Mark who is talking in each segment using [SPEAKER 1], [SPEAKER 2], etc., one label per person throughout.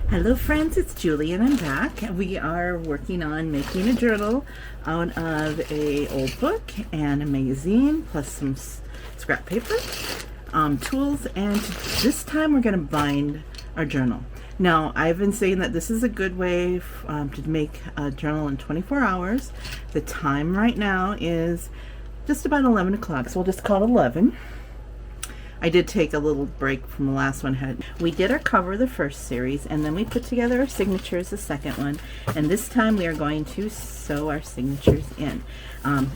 [SPEAKER 1] Hello friends, it's Julie and I'm back. We are working on making a journal out of a old book and a magazine plus some scrap paper, tools, and this time we're going to bind our journal. Now, I've been saying that this is a good way to make a journal in 24 hours. The time right now is just about 11 o'clock, so we'll just call it 11. I did take a little break from the last one. We did our cover the first series, and then we put together our signatures the second one, and this time we are going to sew our signatures in.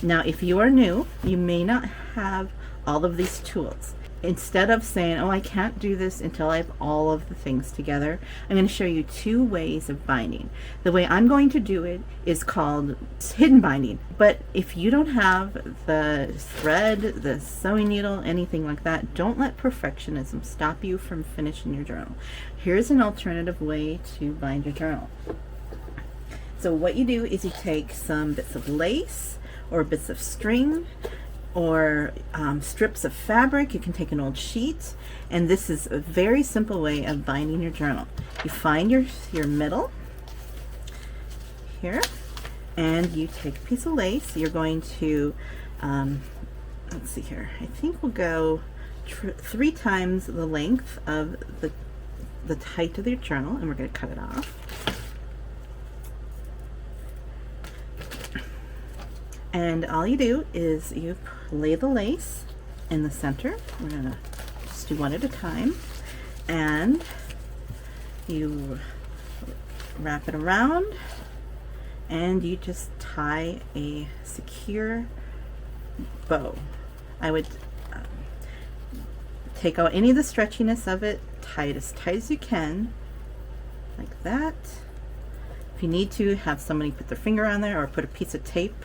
[SPEAKER 1] Now, if you are new, you may not have all of these tools. Instead of saying, oh, I can't do this until I have all of the things together, I'm going to show you two ways of binding. The way I'm going to do it is called hidden binding. But if you don't have the thread, the sewing needle, anything like that, don't let perfectionism stop you from finishing your journal. Here's an alternative way to bind your journal. So what you do is you take some bits of lace or bits of string or strips of fabric. You can take an old sheet, and this is a very simple way of binding your journal. You find your middle here, and you take a piece of lace. You're going to let's see here, I think we'll go 3 times the length of the height of your journal, and we're going to cut it off. And all you do is you lay the lace in the center. We're going to just do one at a time. And you wrap it around, and you just tie a secure bow. I would take out any of the stretchiness of it, tie it as tight as you can, like that. If you need to, have somebody put their finger on there or put a piece of tape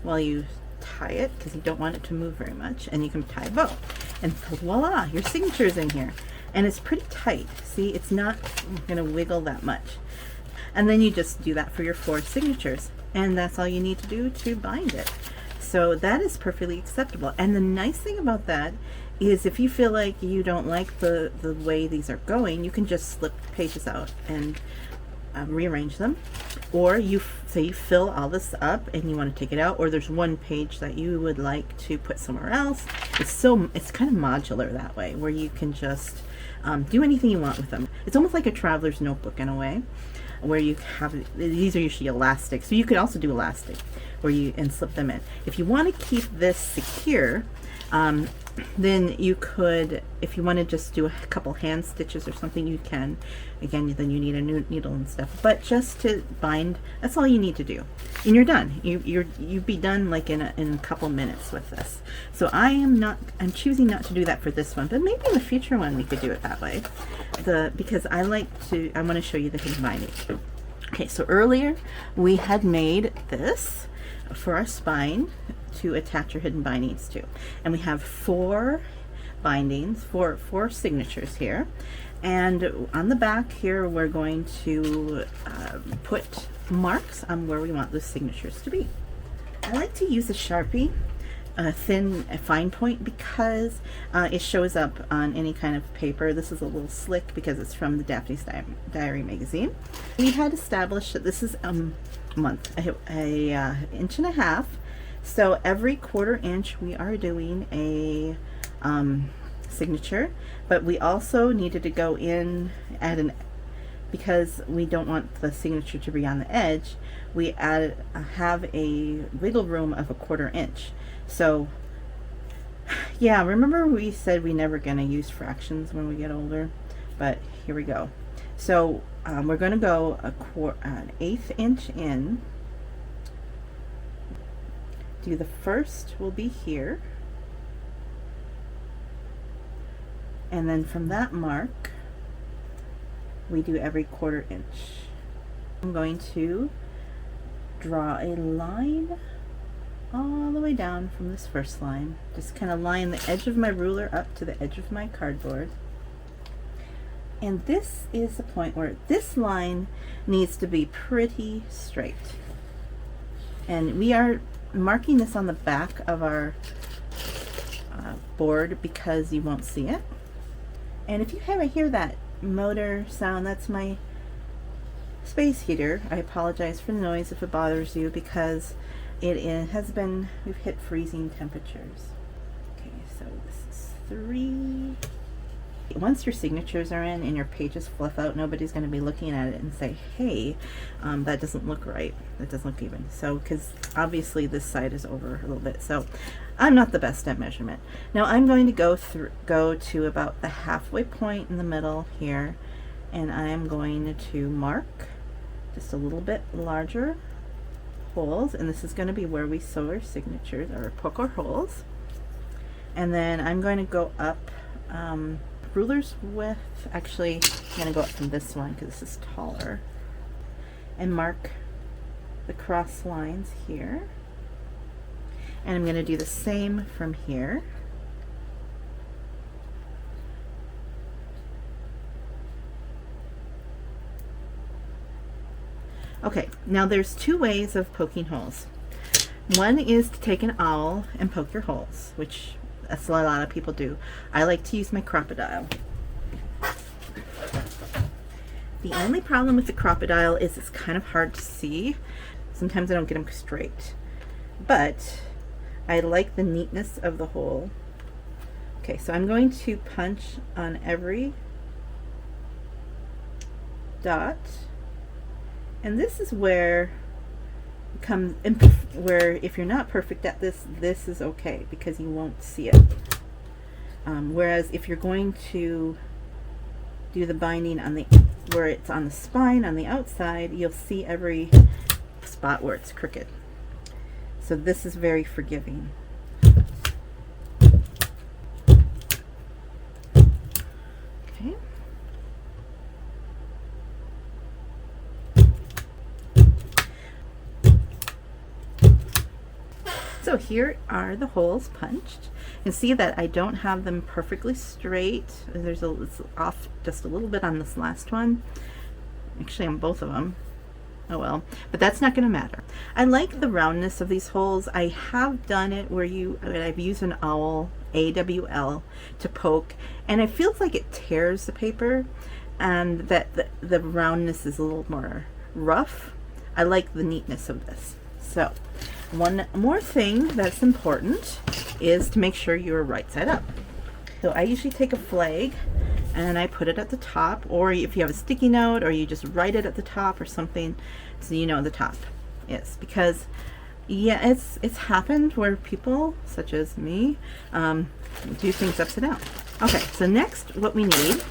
[SPEAKER 1] while you tie it, because you don't want it to move very much, and you can tie a bow, and voila, your signature is in here. And it's pretty tight. See, it's not going to wiggle that much. And then you just do that for your 4 signatures, and that's all you need to do to bind it. So that is perfectly acceptable. And the nice thing about that is if you feel like you don't like the way these are going, you can just slip the pages out and rearrange them. Or you say you fill all this up and you want to take it out, or there's one page that you would like to put somewhere else. It's kind of modular that way, where you can just do anything you want with them. It's almost like a traveler's notebook in a way, where you have, these are usually elastic, so you could also do elastic and slip them in. If you want to keep this secure, then you could, if you want to just do a couple hand stitches or something, you can. Again, then you need a new needle and stuff, but just to bind, that's all you need to do, and you're done. You'd be done like in a couple minutes with this. So I'm choosing not to do that for this one, but maybe in the future one we could do it that way, because I want to show you the hidden binding. Okay, so earlier we had made this for our spine to attach your hidden bindings to, and we have 4 bindings, four signatures here, and on the back here we're going to put marks on where we want those signatures to be. I like to use a Sharpie, a fine point, because it shows up on any kind of paper. This is a little slick because it's from the Daphne's Diary magazine. We had established that this is a month, a inch and a half. So every 1/4 inch we are doing a signature, but we also needed to go in because we don't want the signature to be on the edge, we have a wiggle room of a 1/4 inch. So yeah, remember we said we never gonna use fractions when we get older, but here we go. So we're gonna go an 1/8 inch in. The first will be here, and then from that mark we do every 1/4 inch. I'm going to draw a line all the way down from this first line, just kind of line the edge of my ruler up to the edge of my cardboard, and this is the point where this line needs to be pretty straight, and we are marking this on the back of our board because you won't see it. And if you ever hear that motor sound, that's my space heater. I apologize for the noise if it bothers you, because we've hit freezing temperatures. Okay, so this is 3. Once your signatures are in and your pages fluff out, nobody's going to be looking at it and say, hey, that doesn't look right. That doesn't look even. So, because obviously this side is over a little bit. So I'm not the best at measurement. Now I'm going to go to about the halfway point in the middle here, and I am going to mark just a little bit larger holes, and this is going to be where we sew our signatures or poke our holes. And then I'm going to go up ruler's width. Actually, I'm going to go up from this one because this is taller, and mark the cross lines here. And I'm going to do the same from here. Okay, now there's 2 ways of poking holes. One is to take an owl and poke your holes, which that's what a lot of people do. I like to use my Crop-A-Dile. The only problem with the Crop-A-Dile is it's kind of hard to see. Sometimes I don't get them straight, but I like the neatness of the hole. Okay, so I'm going to punch on every dot, and this is where where if you're not perfect at this is okay, because you won't see it. Whereas if you're going to do the binding on where it's on the spine on the outside, you'll see every spot where it's crooked. So this is very forgiving. Okay. So here are the holes punched. You can see that I don't have them perfectly straight. It's off just a little bit on this last one. Actually on both of them. Oh well, but that's not going to matter. I like the roundness of these holes. I have done it where I've used an owl, AWL, to poke, and it feels like it tears the paper, and that the roundness is a little more rough. I like the neatness of this. So one more thing that's important is to make sure you're right side up. So I usually take a flag and I put it at the top, or if you have a sticky note, or you just write it at the top or something, so you know the top is. Because yeah, it's happened where people such as me do things upside down. Okay, so next what we need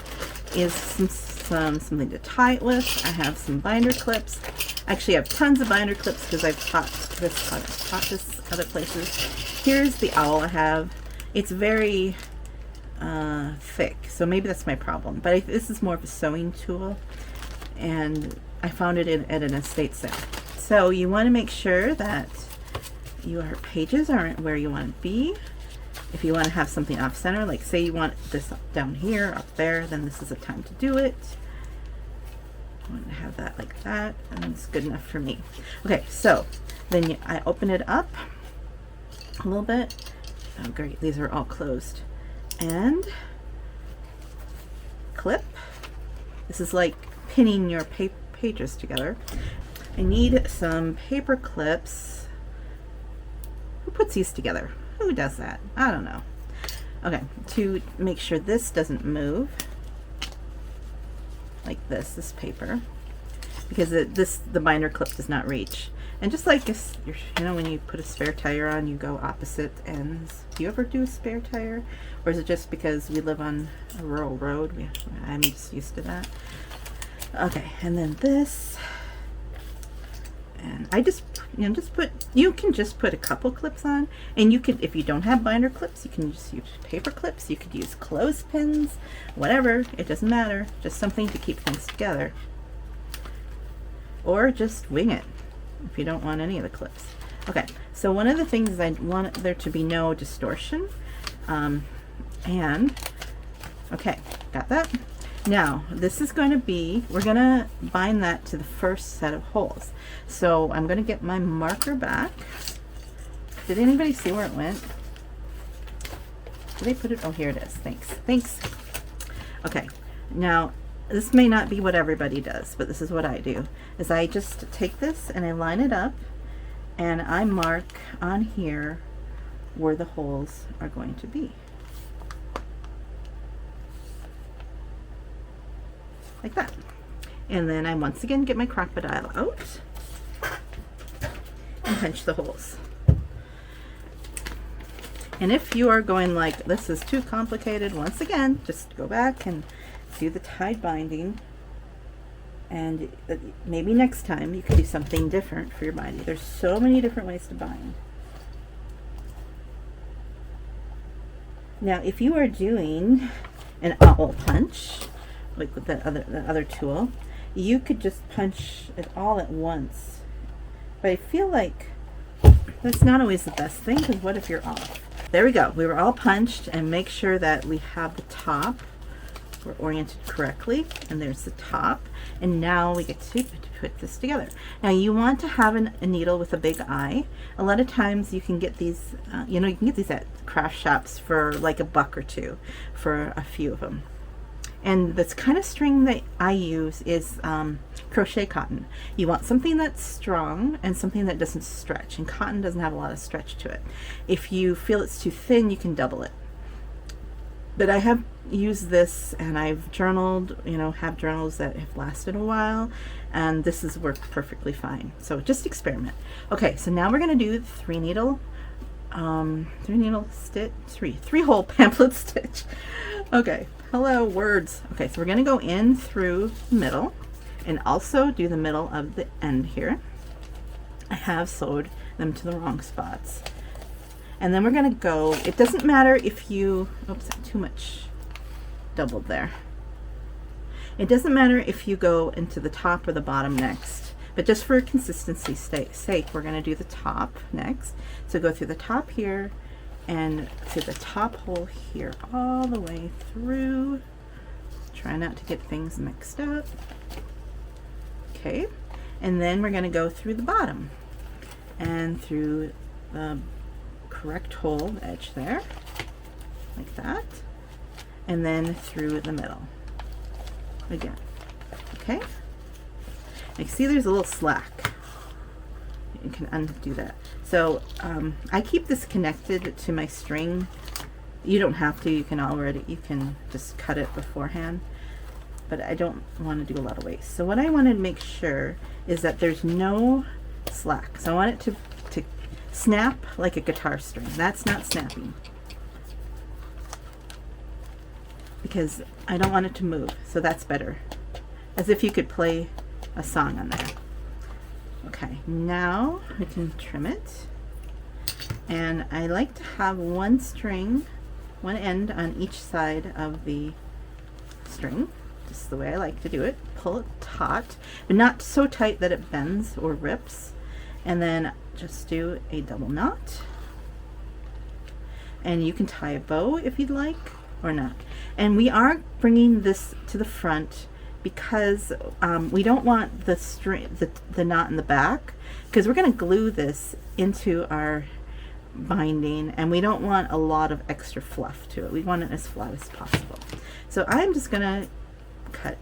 [SPEAKER 1] is something to tie it with. I have some binder clips. Actually, I have tons of binder clips because I've taught this other places. Here's the owl I have. It's very thick, so maybe that's my problem, but this is more of a sewing tool, and I found it at an estate sale. So you want to make sure that your pages aren't where you want to be. If you want to have something off center, like say you want this down here, up there, then this is the time to do it. I want to have that like that, and it's good enough for me. Okay, so then I open it up a little bit. Oh great, these are all closed. And clip. This is like pinning your pages together. I need some paper clips. Who puts these together? Who does that? I don't know. Okay, to make sure this doesn't move, like this paper, because the binder clip does not reach. And just like if you know, when you put a spare tire on, you go opposite ends. Do you ever do a spare tire, or is it just because we live on a rural road? I'm just used to that. Okay, and then this, and I just you can just put a couple clips on, and you could, if you don't have binder clips, you can just use paper clips. You could use clothespins, whatever. It doesn't matter. Just something to keep things together, or just wing it if you don't want any of the clips. Okay, so one of the things is I want there to be no distortion, and okay, got that. Now this is going to be, we're going to bind that to the first set of holes. So I'm going to get my marker back. Did anybody see where it went? Did they put it? Oh, here it is. Thanks. Okay, now this may not be what everybody does, but this is what I do, is I just take this and I line it up and I mark on here where the holes are going to be. Like that. And then I once again get my crocodile out and punch the holes. And if you are going like, this is too complicated, once again, just go back and do the tied binding. And maybe next time you could do something different for your binding. There's so many different ways to bind. Now, if you are doing an owl punch, like with the other tool, you could just punch it all at once. But I feel like that's not always the best thing, because what if you're off? There we go. We were all punched, and make sure that we have the top. We're oriented correctly, and there's the top. And now we get to put this together. Now you want to have a needle with a big eye. A lot of times you can get these, you can get these at craft shops for like $1 or $2 for a few of them. And this kind of string that I use is crochet cotton. You want something that's strong and something that doesn't stretch, and cotton doesn't have a lot of stretch to it. If you feel it's too thin, you can double it. But I have used this, and I've journaled, have journals that have lasted a while, and this has worked perfectly fine. So just experiment. Okay, so now we're going to do the three hole pamphlet stitch. Okay, hello words. Okay, so we're going to go in through the middle and also do the middle of the end here. I have sewed them to the wrong spots. And then we're going to go, it doesn't matter if you, oops, too much doubled there. It doesn't matter if you go into the top or the bottom next, but just for consistency's sake, we're going to do the top next. So go through the top here and to the top hole here, all the way through. Try not to get things mixed up. Okay, and then we're going to go through the bottom and through the correct hole edge there, like that, and then through the middle again. Okay, I see there's a little slack. You can undo that. So I keep this connected to my string. You don't have to. You can just cut it beforehand, but I don't want to do a lot of waste. So what I want to make sure is that there's no slack. So I want it to snap like a guitar string. That's not snapping, because I don't want it to move. So that's better, as if you could play a song on there. Okay, now we can trim it, and I like to have one end on each side of the string. Just the way I like to do it. Pull it taut, but not so tight that it bends or rips. And then just do a double knot. And you can tie a bow if you'd like, or not. And we are bringing this to the front because we don't want the knot in the back, because we're going to glue this into our binding, and we don't want a lot of extra fluff to it. We want it as flat as possible. So I'm just going to cut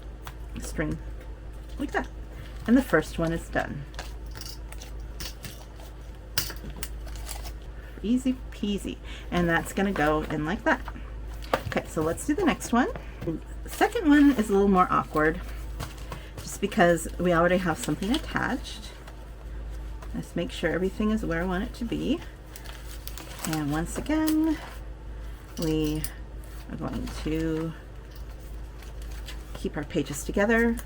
[SPEAKER 1] the string like that, and the first one is done. Easy peasy. And that's going to go in like that. Okay, so let's do the next one. The second one is a little more awkward, just because we already have something attached. Let's make sure everything is where I want it to be. And once again, we are going to keep our pages together.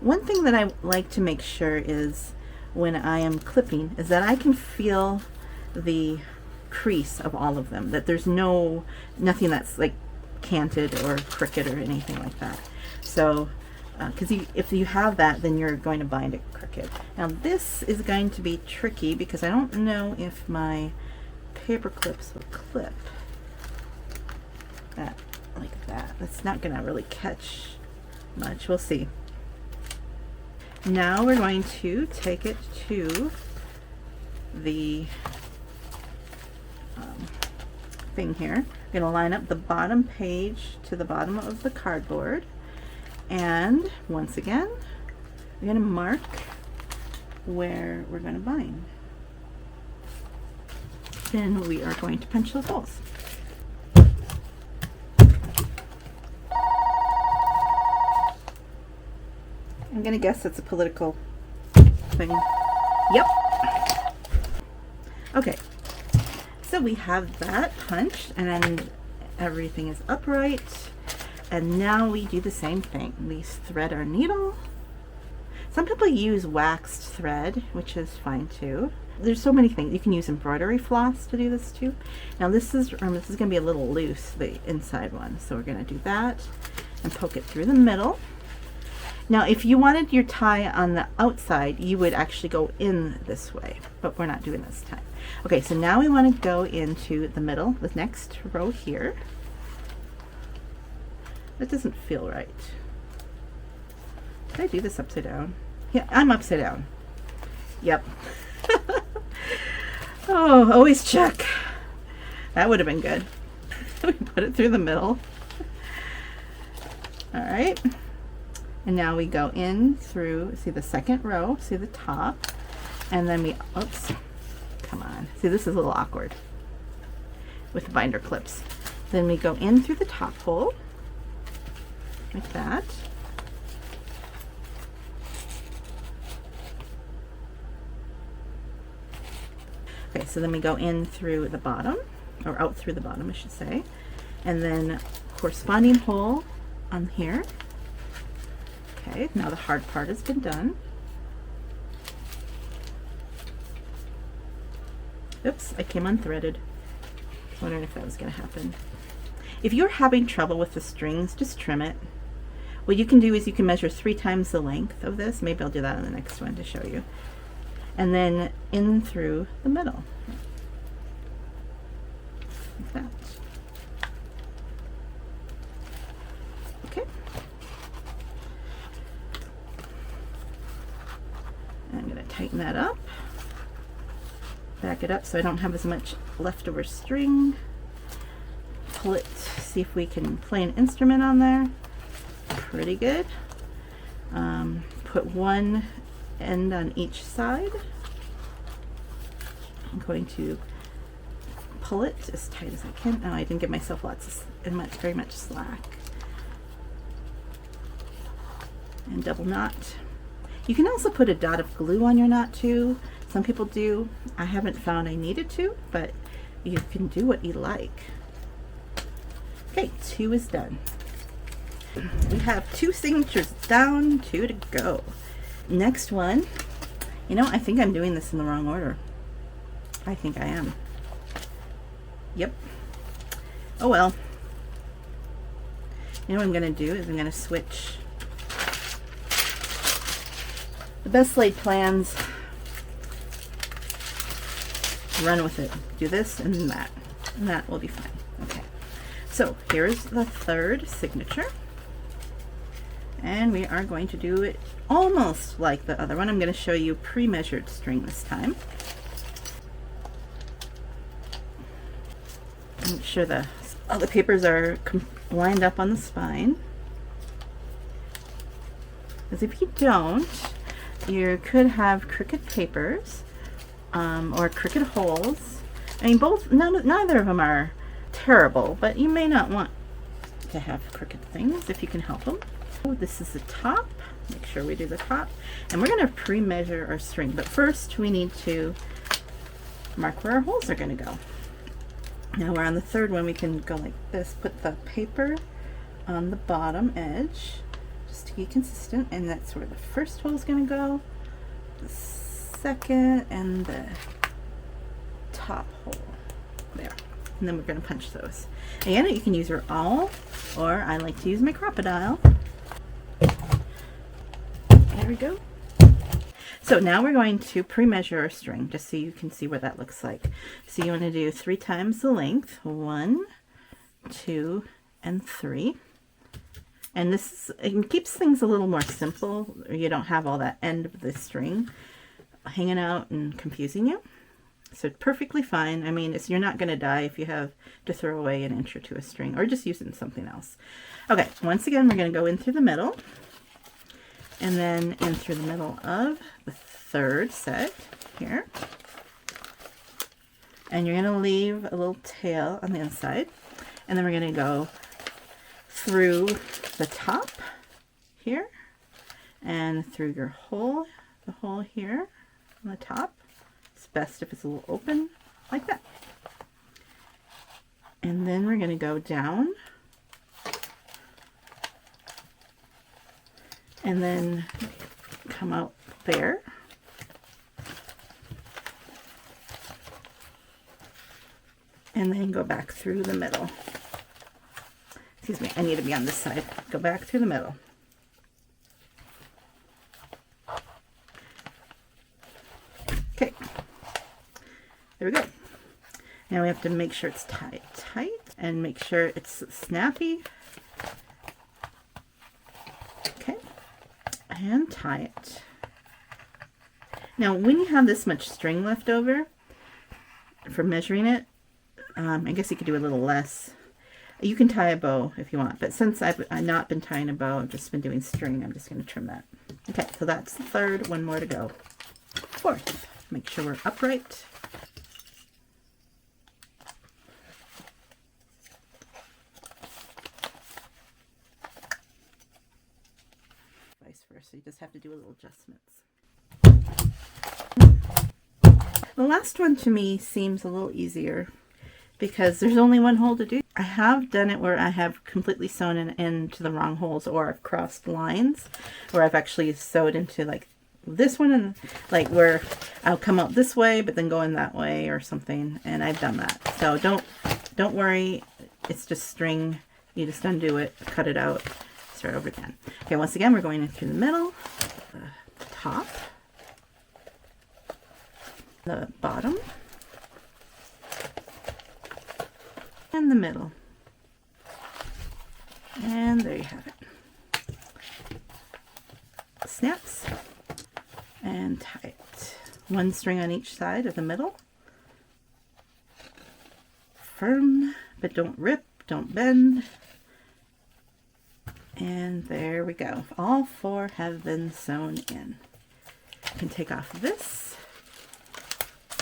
[SPEAKER 1] One thing that I like to make sure is when I am clipping is that I can feel the crease of all of them, that there's nothing that's like canted or crooked or anything like that. So because if you have that, then you're going to bind it crooked. Now this is going to be tricky because I don't know if my paper clips will clip that like that. That's not gonna really catch much. We'll see. Now we're going to take it to the thing here. I'm going to line up the bottom page to the bottom of the cardboard, And once again, we're going to mark where we're going to bind. Then we are going to punch those holes. I'm going to guess it's a political thing. Yep. Okay. So we have that punched, and then everything is upright. And now we do the same thing. We thread our needle. Some people use waxed thread, which is fine too. There's so many things. You can use embroidery floss to do this too. Now this is going to be a little loose, the inside one. So we're going to do that and poke it through the middle. Now if you wanted your tie on the outside, you would actually go in this way, but we're not doing this time. Okay, so now we want to go into the middle, the next row here. That doesn't feel right. Did I do this upside down? Yeah, I'm upside down. Yep. Oh, always check. That would have been good. We put it through the middle. All right. And now we go in through, see the second row, see the top, and then we, oops, come on. See, this is a little awkward with the binder clips. Then we go in through the top hole, like that. Okay, so then we go in through the bottom, or out through the bottom, I should say, and then corresponding hole on here. Okay, now the hard part has been done. Oops, I came unthreaded. Wondering if that was going to happen. If you're having trouble with the strings, just trim it. What you can do is you can measure 3 times the length of this. Maybe I'll do that on the next one to show you. And then in through the middle. Like that. Okay. And I'm going to tighten that up. Back it up so I don't have as much leftover string. Pull it, see if we can play an instrument on there. Pretty good. Put one end on each side. I'm going to pull it as tight as I can. Oh, I didn't give myself very much slack. And double knot. You can also put a dot of glue on your knot too. Some people do. I haven't found I needed to, but you can do what you like. Okay, 2 is done. We have 2 signatures down, 2 to go. Next one, you know, I think I'm doing this in the wrong order. I think I am. Yep. Oh well. You know what I'm going to do is I'm going to switch. The best laid plans, run with it. Do this and that. And that will be fine. Okay. So here's the 3rd signature. And we are going to do it almost like the other one. I'm going to show you pre-measured string this time. Make sure all the papers are lined up on the spine. Because if you don't, you could have crooked papers or crooked holes. I mean, neither of them are terrible, but you may not want to have crooked things if you can help them. Oh, this is the top. Make sure we do the top. And we're going to pre-measure our string. But first we need to mark where our holes are going to go. Now we're on the 3rd one. We can go like this. Put the paper on the bottom edge just to be consistent. And that's where the first hole is going to go. The second and the top hole. There. And then we're going to punch those. Again, you can use your awl, or I like to use my crocodile. There we go. So now we're going to pre-measure our string, just so you can see what that looks like. So you want to do 3 times the length. 1, 2, and 3. And it keeps things a little more simple. You don't have all that end of the string hanging out and confusing you. So perfectly fine. I mean, you're not going to die if you have to throw away an inch or two of string, or just use it in something else. Okay, once again, we're going to go in through the middle, and then in through the middle of the third set here. And you're going to leave a little tail on the inside. And then we're going to go through the top here and through your hole, the hole here on the top. It's best if it's a little open like that. And then we're going to go down and then come out there. And then go back through the middle. Excuse me, I need to be on this side. Go back through the middle. Okay. There we go. Now we have to make sure it's tight and make sure it's snappy. Okay. And tie it. Now when you have this much string left over for measuring it, I guess you could do a little less. You can tie a bow if you want, but since I've not been tying a bow, I've just been doing string, I'm just going to trim that. Okay, so that's the third, one more to go. Fourth, make sure we're upright. Vice versa, you just have to do a little adjustments. The last one to me seems a little easier, because there's only one hole to do. I have done it where I have completely sewn into the wrong holes, or I've crossed lines where I've actually sewed into like this one, and like where I'll come out this way but then go in that way or something, and I've done that. So don't worry, it's just string. You just undo it, cut it out, start over again. Okay, once again we're going in through the middle, the top, the bottom, and the middle. And there you have it. Snaps and tie it. One string on each side of the middle. Firm, but don't rip, don't bend. And there we go. All four have been sewn in. You can take off this.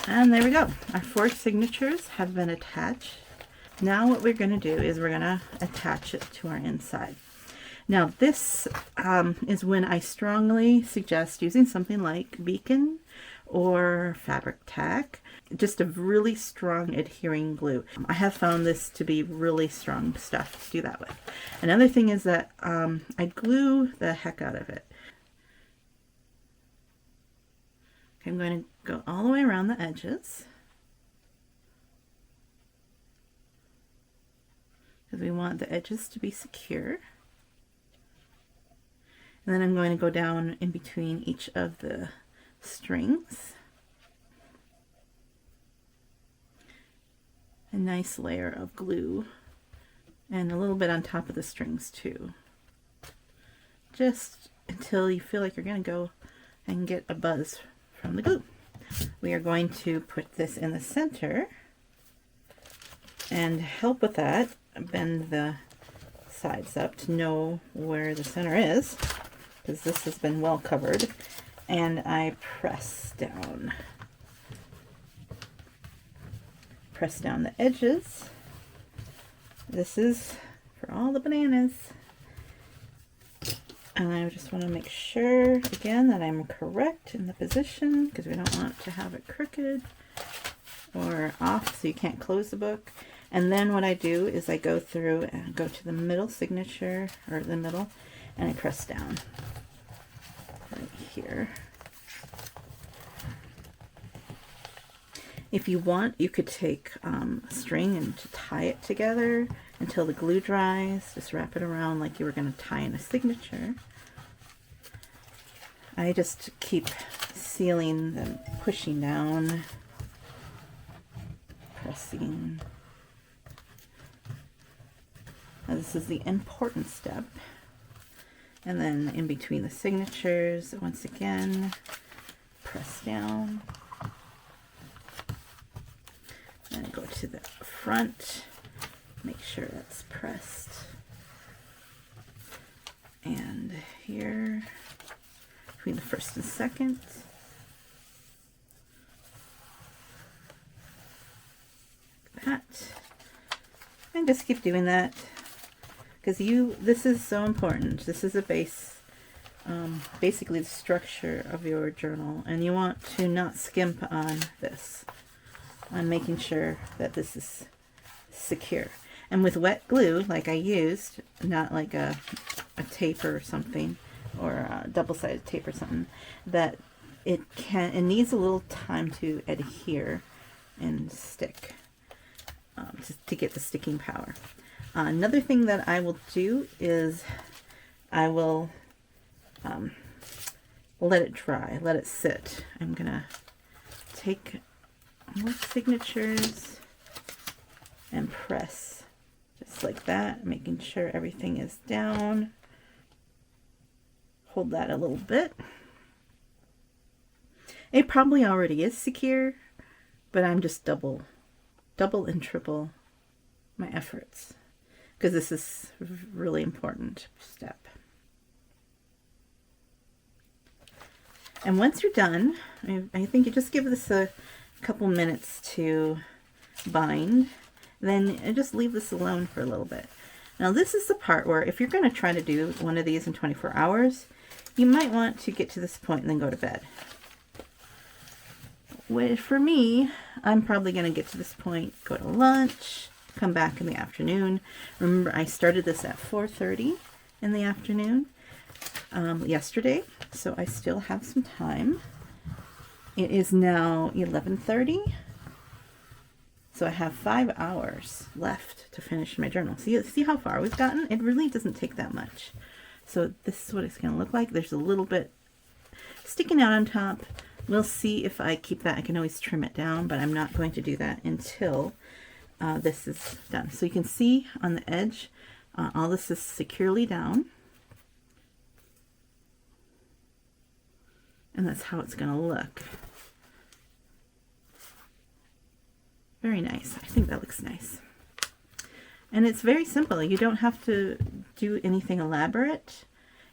[SPEAKER 1] And there we go. Our four signatures have been attached. Now what we're going to do is we're going to attach it to our inside. Now this is when I strongly suggest using something like Beacon or Fabric Tack, just a really strong adhering glue. I have found this to be really strong stuff to do that with. Another thing is that I glue the heck out of it. Okay, I'm going to go all the way around the edges, because we want the edges to be secure. And then I'm going to go down in between each of the strings. A nice layer of glue, and a little bit on top of the strings too. Just until you feel like you're going to go and get a buzz from the glue. We are going to put this in the center, and help with that, bend the sides up to know where the center is, because this has been well covered, and I press down the edges. This is for all the bananas, and I just want to make sure again that I'm correct in the position, because we don't want to have it crooked or off so you can't close the book. And then what I do is I go through and go to the middle signature, or the middle, and I press down right here. If you want, you could take a string and to tie it together until the glue dries. Just wrap it around like you were going to tie in a signature. I just keep sealing them, pushing down, pressing. Now this is the important step. And then in between the signatures, once again, press down. to the front. Make sure that's pressed. And here, between the first and second. Like that. And just keep doing that. Because this is so important. This is a base, basically the structure of your journal. And you want to not skimp on this. On making sure that this is secure. And with wet glue, like I used, not like a tape or something, or a double-sided tape or something, that it needs a little time to adhere and stick, to get the sticking power. Another thing that I will do is I will let it dry, let it sit. I'm gonna take more signatures and press just like that, making sure everything is down. Hold that a little bit. It probably already is secure, but I'm just double and triple my efforts, because this is a really important step. And once you're done, I think you just give this a couple minutes to bind, then just leave this alone for a little bit. Now this is the part where if you're going to try to do one of these in 24 hours, you might want to get to this point and then go to bed. For me, I'm probably going to get to this point, go to lunch, come back in the afternoon. Remember, I started this at 4:30 in the afternoon yesterday, so I still have some time. It is now 11:30, so I have 5 hours left to finish my journal. See how far we've gotten? It really doesn't take that much. So this is what it's going to look like. There's a little bit sticking out on top. We'll see if I keep that. I can always trim it down, but I'm not going to do that until this is done. So you can see on the edge, all this is securely down. And that's how it's going to look. Very nice. I think that looks nice. And it's very simple. You don't have to do anything elaborate.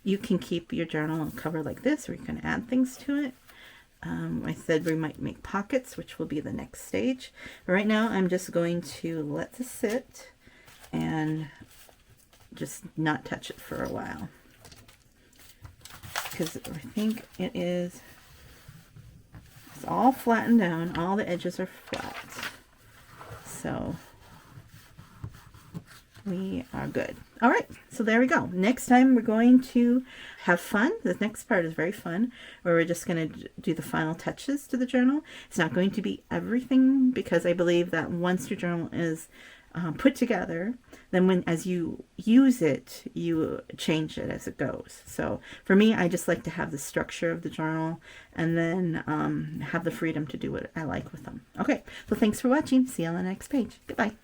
[SPEAKER 1] You can keep your journal cover like this, or you can add things to it. I said we might make pockets, which will be the next stage. But right now, I'm just going to let this sit and just not touch it for a while. Because I think it's all flattened down. All the edges are flat. So we are good. All right, so there we go. Next time we're going to have fun. The next part is very fun, where we're just going to do the final touches to the journal. It's not going to be everything, because I believe that once your journal is put together, then as you use it, you change it as it goes. So for me, I just like to have the structure of the journal, and then have the freedom to do what I like with them. Okay, so thanks for watching. See you on the next page. Goodbye.